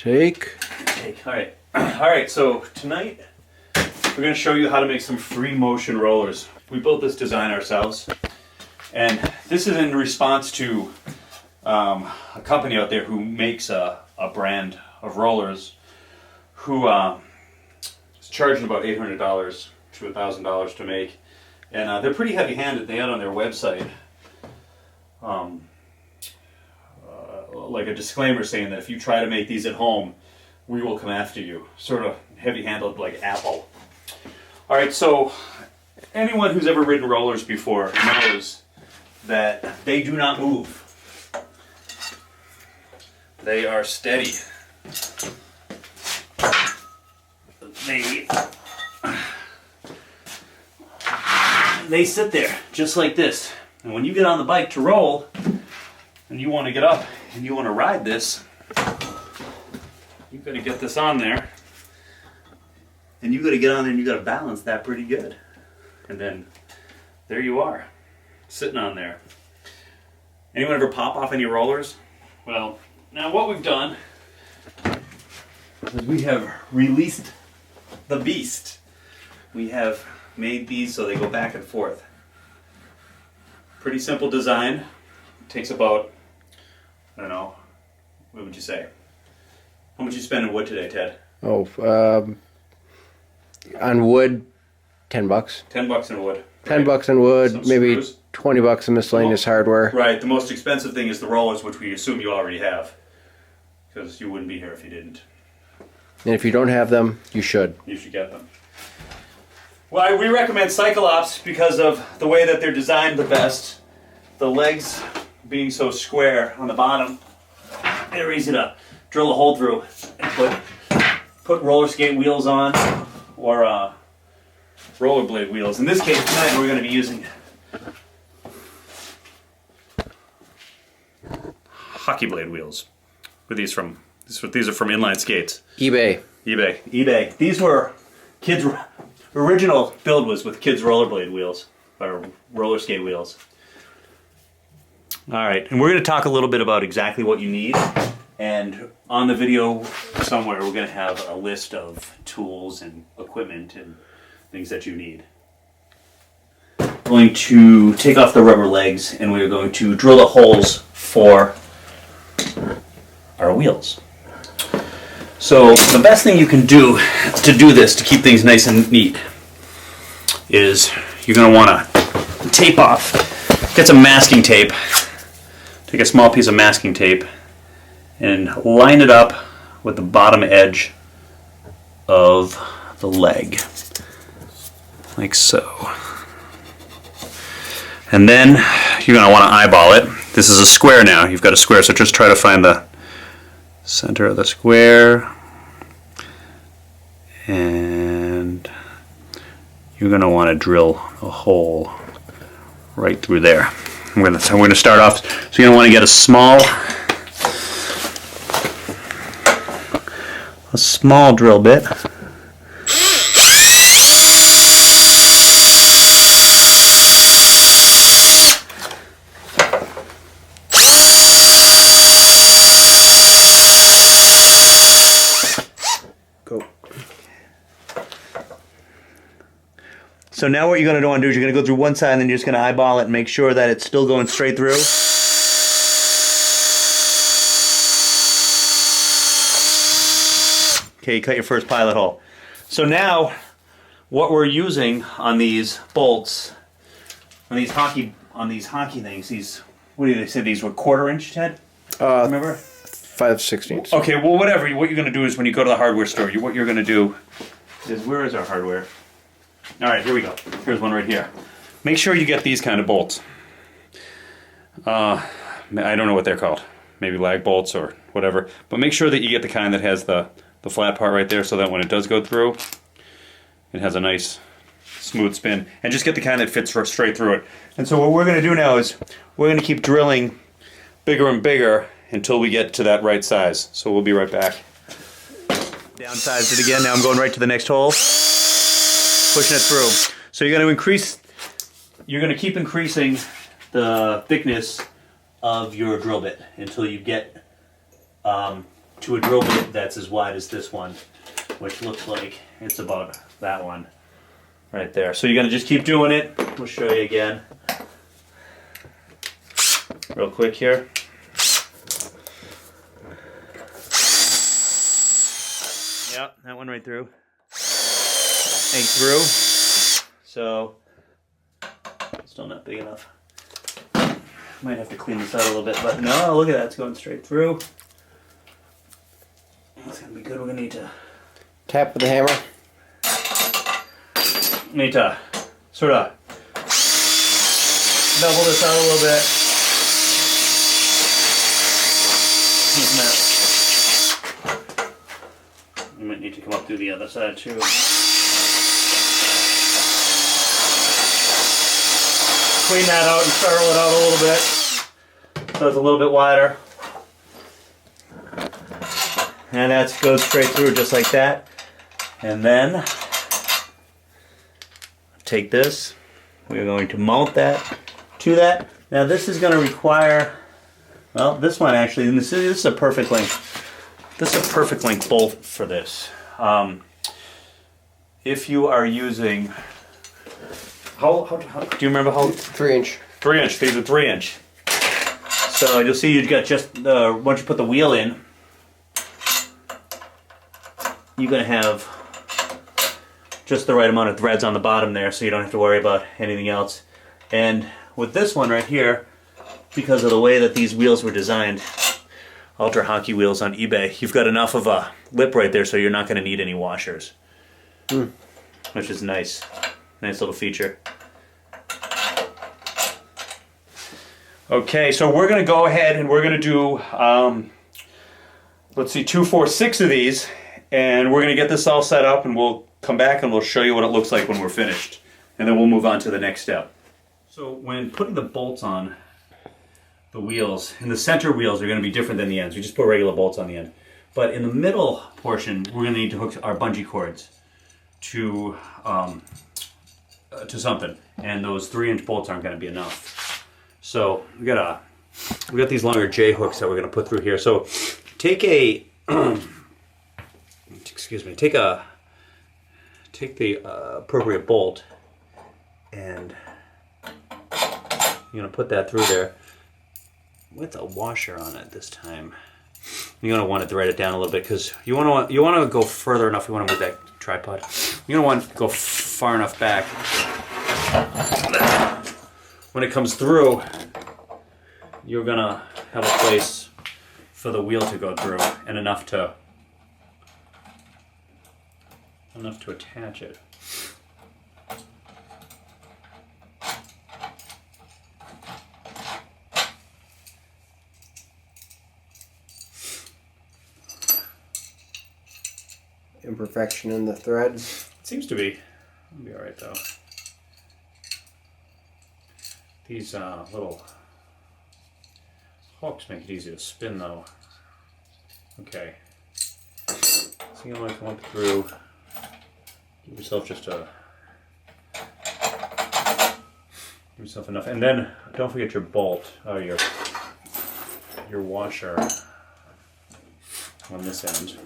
Take. All right. All right, so tonight we're going to show you how to make some free motion rollers. We built this design ourselves, and this is in response to a company out there who makes a brand of rollers who is charging about $800 to $1,000 to make, and they're pretty heavy-handed. They had on their website like a disclaimer saying that if you try to make these at home, we will come after you. Sort of heavy-handled like Apple. All right, so anyone who's ever ridden rollers before knows that they do not move. They are steady. They sit there just like this. And when you get on the bike to roll, and you want to get up and you want to ride this, you've got to get this on there. And you've got to get on there and you've got to balance that pretty good. And then there you are, sitting on there. Anyone ever pop off any rollers? Well, now what we've done is we have released the beast. We have made these so they go back and forth. Pretty simple design. Takes about, I don't know, what would you say? How much you spend in wood today, Ted? Oh, on wood, $10. $10 in wood. Right? $10 in wood, Some maybe screws. $20 in miscellaneous hardware. Right, the most expensive thing is the rollers, which we assume you already have. Because you wouldn't be here if you didn't. And if you don't have them, you should. You should get them. Well, we recommend Cyclops because of the way that they're designed the best. The legs being so square on the bottom, they're easy to drill a hole through and put roller skate wheels on or rollerblade wheels. In this case tonight we're going to be using hockey blade wheels. These are from Inline Skates. eBay. These were kids' original build was with kids' rollerblade wheels or roller skate wheels. All right, and we're going to talk a little bit about exactly what you need, and on the video somewhere we're going to have a list of tools and equipment and things that you need. We're going to take off the rubber legs and we're going to drill the holes for our wheels. So the best thing you can do to do this, to keep things nice and neat, is you're going to want to tape off, get some masking tape. Take a small piece of masking tape and line it up with the bottom edge of the leg, like so. And then you're going to want to eyeball it. This is a square now. You've got a square, so just try to find the center of the square. And you're going to want to drill a hole right through there. We're going to start off, so you're going to want to get a small drill bit. Go. So now what you're going to want to do is you're going to go through one side and then you're just going to eyeball it and make sure that it's still going straight through. Okay, you cut your first pilot hole. So now what we're using on these bolts, on these hockey things, what do they say, these were 1/4 inch, Ted? Remember? 5/16. Okay, well whatever, what you're going to do is when you go to the hardware store, what you're going to do is, where is our hardware? Alright, here we go. Here's one right here. Make sure you get these kind of bolts. I don't know what they're called. Maybe lag bolts or whatever. But make sure that you get the kind that has the flat part right there so that when it does go through, it has a nice smooth spin. And just get the kind that fits straight through it. And so what we're going to do now is we're going to keep drilling bigger and bigger until we get to that right size. So we'll be right back. Downsized it again. Now I'm going right to the next hole. Pushing it through. So you're going to keep increasing the thickness of your drill bit until you get to to a drill bit that's as wide as this one, which looks like it's about that one right there. So you're gonna just keep doing it. We'll show you again real quick here. Yep, that one right through. Ain't through. So still not big enough. Might have to clean this out a little bit, but no, look at that, it's going straight through. That's gonna be good. We're gonna need to Tap with the hammer. Sort of double this out a little bit. You might need to come up through the other side too. Clean that out and ferrule it out a little bit so it's a little bit wider. And that goes straight through just like that. And then take this. We're going to mount that to that. Now this is going to require, well, this one actually, and this is a perfect length. This is a perfect length bolt for this. If you are using, how do you remember how? 3 inch. 3 inch. These are 3 inch. So you'll see you've got just once you put the wheel in, you're going to have just the right amount of threads on the bottom there, so you don't have to worry about anything else. And with this one right here, because of the way that these wheels were designed, Ultra Hockey wheels on eBay, you've got enough of a lip right there so you're not going to need any washers. Which is nice. Nice little feature. Okay, so we're going to go ahead and we're going to do, let's see, 2, 4, 6 of these. And we're going to get this all set up and we'll come back and we'll show you what it looks like when we're finished. And then we'll move on to the next step. So when putting the bolts on the wheels, and the center wheels are going to be different than the ends. We just put regular bolts on the end. But in the middle portion, we're going to need to hook our bungee cords to something. And those 3 inch bolts aren't going to be enough. So we got these longer J hooks that we're going to put through here. So take a take the appropriate bolt and you're going to put that through there with a washer on it this time. You're going to want to thread it down a little bit because you want to go further enough. You want to move that tripod. You're going to want to go far enough back. When it comes through, you're going to have a place for the wheel to go through and enough to attach it. Imperfection in the threads. It seems to be. It'll be all right though. These little hooks make it easy to spin though. Okay. So you want to come up through. Give yourself enough, and then don't forget your bolt or your washer on this end.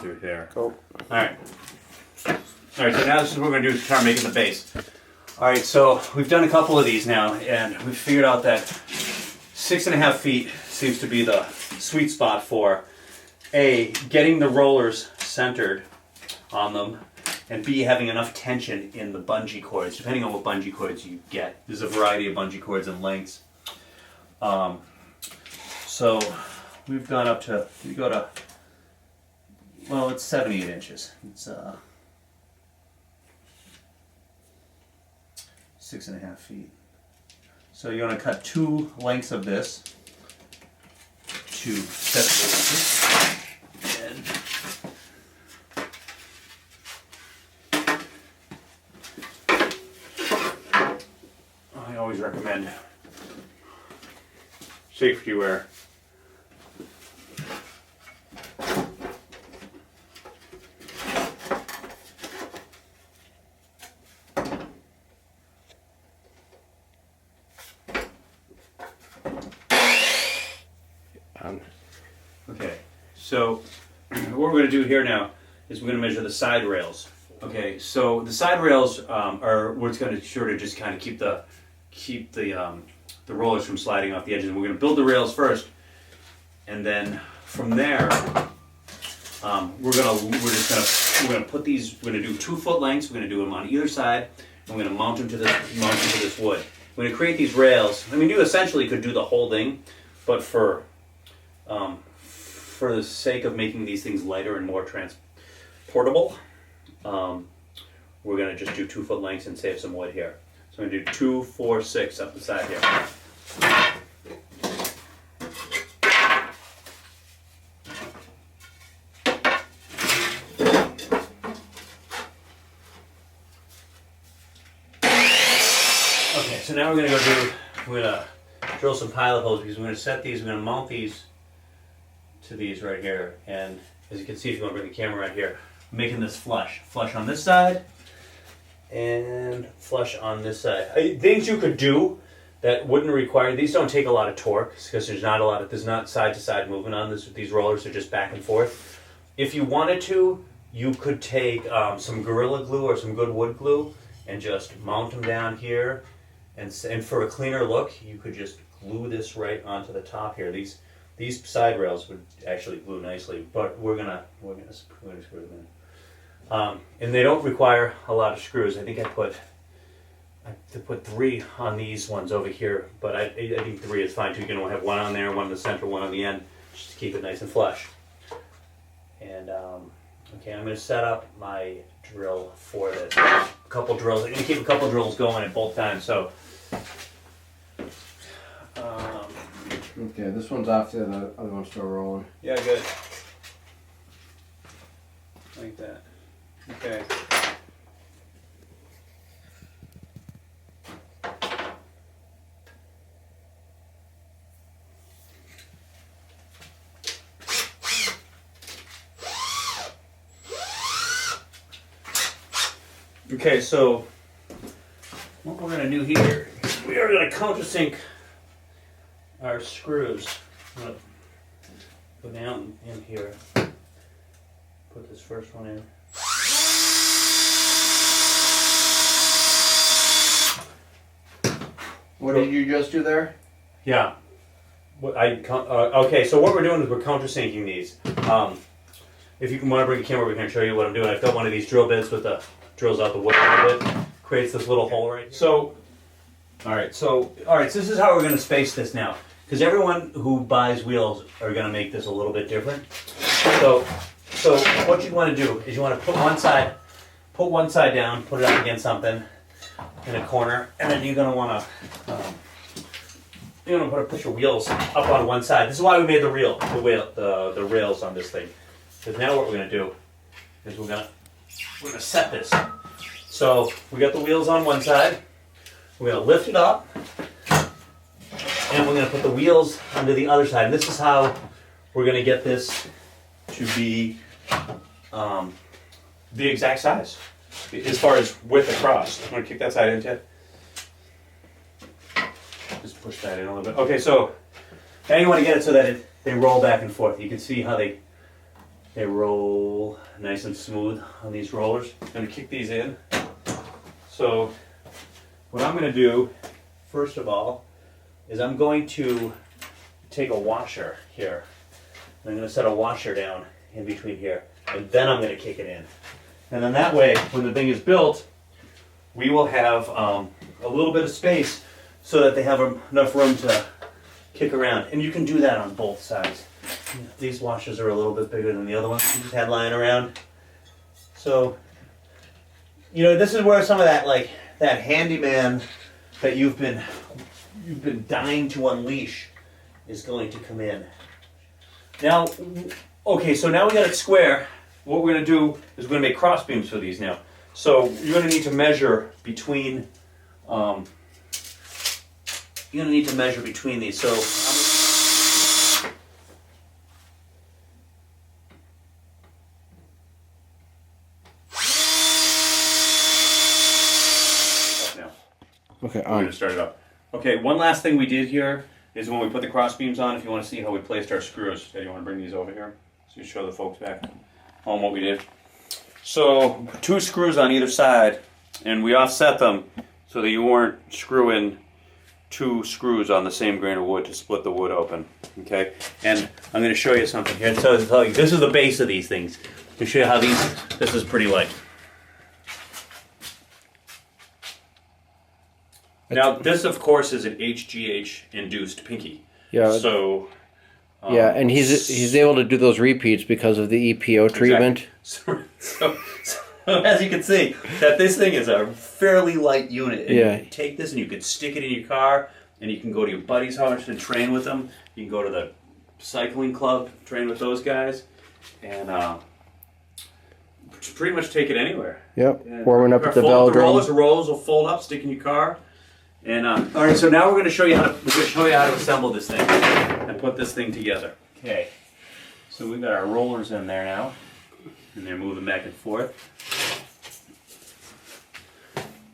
Through there. Cool. All right. So now this is what we're going to do is start making the base. All right. So we've done a couple of these now, and we've figured out that 6.5 feet seems to be the sweet spot for A, getting the rollers centered on them, and B, having enough tension in the bungee cords, depending on what bungee cords you get. There's a variety of bungee cords and lengths. So we've gone up to, well, it's 78 inches. It's 6.5 feet. So you're going to cut 2 lengths of this to 78 inches. And I always recommend safety wear. Okay, so what we're going to do here now is we're going to measure the side rails. Okay, so the side rails are what's going to sort of just kind of keep the rollers from sliding off the edges. And we're going to build the rails first, and then from there, we're going to put these. We're going to do 2 foot lengths. We're going to do them on either side, and we're going to mount them to this wood. We're going to create these rails. I mean, you essentially could do the whole thing, but for the sake of making these things lighter and more transportable, we're going to just do 2 foot lengths and save some wood here. So I'm going to do 2, 4, 6 up the side here. Okay, so now we're going to drill some pilot holes because we're going to set these, we're going to mount these to these right here. And as you can see, if you want to bring the camera right here, I'm making this flush on this side and flush on this side. Things you could do that wouldn't require, these don't take a lot of torque because there's not side to side movement on this. These rollers are just back and forth. If you wanted to, you could take some Gorilla Glue or some good wood glue and just mount them down here. And for a cleaner look, you could just glue this right onto the top here. These side rails would actually glue nicely, but we're gonna screw them in. And they don't require a lot of screws. I think I put 3 on these ones over here, but I think 3 is fine too. You can only have 1 on there, 1 in the center, 1 on the end, just to keep it nice and flush. And okay, I'm going to set up my drill for this. A couple drills. I'm going to keep a couple drills going at both times. So. Okay, this one's off there, the other one's still rolling. Yeah, good. Like that. Okay. Okay, so what we're going to do here, we are going to countersink our screws. I'm going to go down in here, put this first one in. What did you just do there? Yeah. Okay, so what we're doing is we're countersinking these. If you want to bring a camera over here and show you what I'm doing, I've got one of these drill bits with the drills out the wood a little bit, creates this little hole right here. So this is how we're going to space this now, because everyone who buys wheels are going to make this a little bit different. So what you want to do is you want to put one side down, put it up against something in a corner, and then you're going to want to put your wheels up on one side. This is why we made the rails on this thing. Because now what we're going to do is we're going to set this. So we got the wheels on one side. We're going to lift it up, and we're going to put the wheels onto the other side. And this is how we're going to get this to be the exact size as far as width across. I'm going to kick that side into it. Just push that in a little bit. Okay, so now you want to get it so that they roll back and forth. You can see how they roll nice and smooth on these rollers. I'm going to kick these in. So what I'm going to do, first of all, is I'm going to take a washer here. And I'm going to set a washer down in between here. And then I'm going to kick it in. And then that way, when the thing is built, we will have a little bit of space so that they have enough room to kick around. And you can do that on both sides. These washers are a little bit bigger than the other ones we just had lying around. So, this is where some of that handyman that you've been dying to unleash is going to come in. Now, okay, so now we got it square. What we're going to do is we're going to make cross beams for these now. So you're going to need to measure between. You're going to need to measure between these. So. Okay, We're going to start it up. Okay, one last thing we did here is when we put the cross beams on. If you want to see how we placed our screws, do you want to bring these over here so you show the folks back home what we did? So 2 screws on either side, and we offset them so that you weren't screwing 2 screws on the same grain of wood to split the wood open. Okay, and I'm going to show you something here. So this is the base of these things. To show you how this is pretty light. Now this, of course, is an HGH induced pinky. Yeah. So. Yeah, and he's able to do those repeats because of the EPO treatment. Exactly. So as you can see, that this thing is a fairly light unit. And yeah. You can take this and you can stick it in your car, and you can go to your buddy's house and train with them. You can go to the cycling club, train with those guys, and pretty much take it anywhere. Yep. Warming up at the velodrome. The rollers will fold up, stick in your car. And all right, so now we're going to show you how to assemble this thing and put this thing together. Okay, so we've got our rollers in there now, and they're moving back and forth.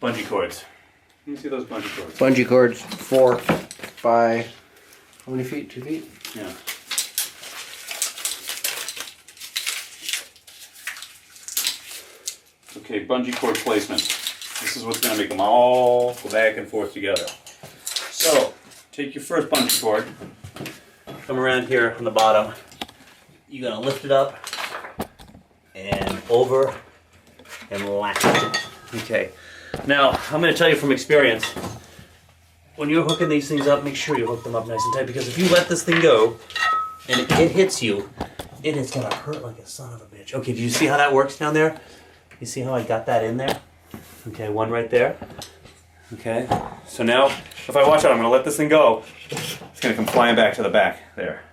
Bungee cords. Let me see those bungee cords. Bungee cords, 4 by how many feet? 2 feet? Yeah. Okay, bungee cord placement. This is what's going to make them all go back and forth together. So, take your first bungee cord, come around here on the bottom. You're going to lift it up and over and latch it. Okay. Now, I'm going to tell you from experience, when you're hooking these things up, make sure you hook them up nice and tight, because if you let this thing go and it hits you, it is going to hurt like a son of a bitch. Okay, do you see how that works down there? You see how I got that in there? Okay, one right there. Okay, so now if I watch out, I'm going to let this thing go. It's going to come flying back to the back there.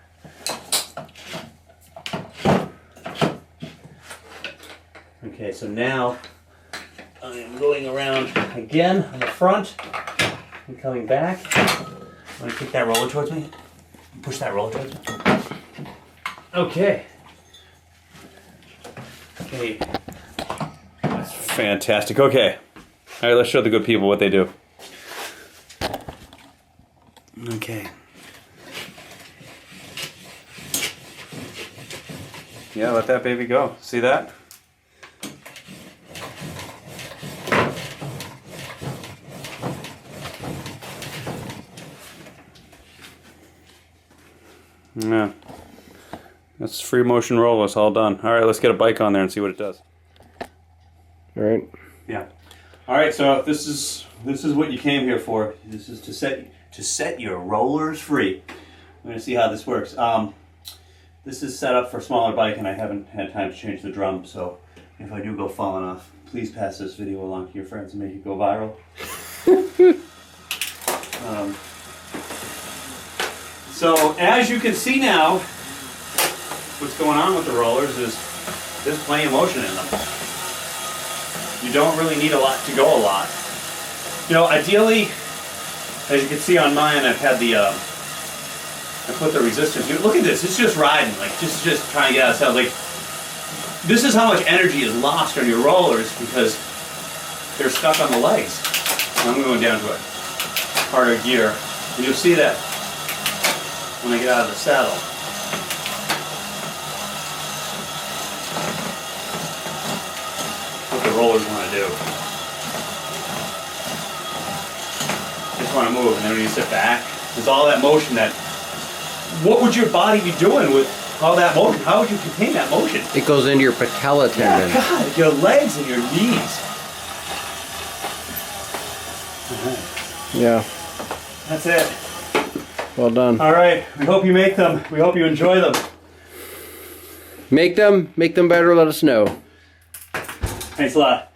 Okay, so now I am going around again on the front and coming back. I'm going to kick that roller towards me. Push that roller towards me. Okay. Okay. That's fantastic. Okay. All right, let's show the good people what they do. Okay. Yeah, let that baby go. See that? Yeah. That's free motion rollers all done. All right, let's get a bike on there and see what it does. All right. Yeah. All right, so this is what you came here for. This is to set your rollers free. We're going to see how this works. This is set up for a smaller bike, and I haven't had time to change the drum, so if I do go falling off, please pass this video along to your friends and make it go viral. So as you can see now, what's going on with the rollers is there's plenty of motion in them. You don't really need a lot to go a lot. You know, ideally, as you can see on mine, I've had the, I put the resistance. Look at this, it's just riding, like just trying to get out of cell. Like, this is how much energy is lost on your rollers because they're stuck on the legs. And I'm going down to a harder gear, and you'll see that when I get out of the saddle. What the rollers want to do. Just want to move, and then when you sit back, there's all that motion that, what would your body be doing with all that motion? How would you contain that motion? It goes into your patella tendon. Yeah, God, your legs and your knees. Yeah. That's it. Well done. All right. We hope you make them. We hope you enjoy them. Make them better, let us know. Thanks a lot.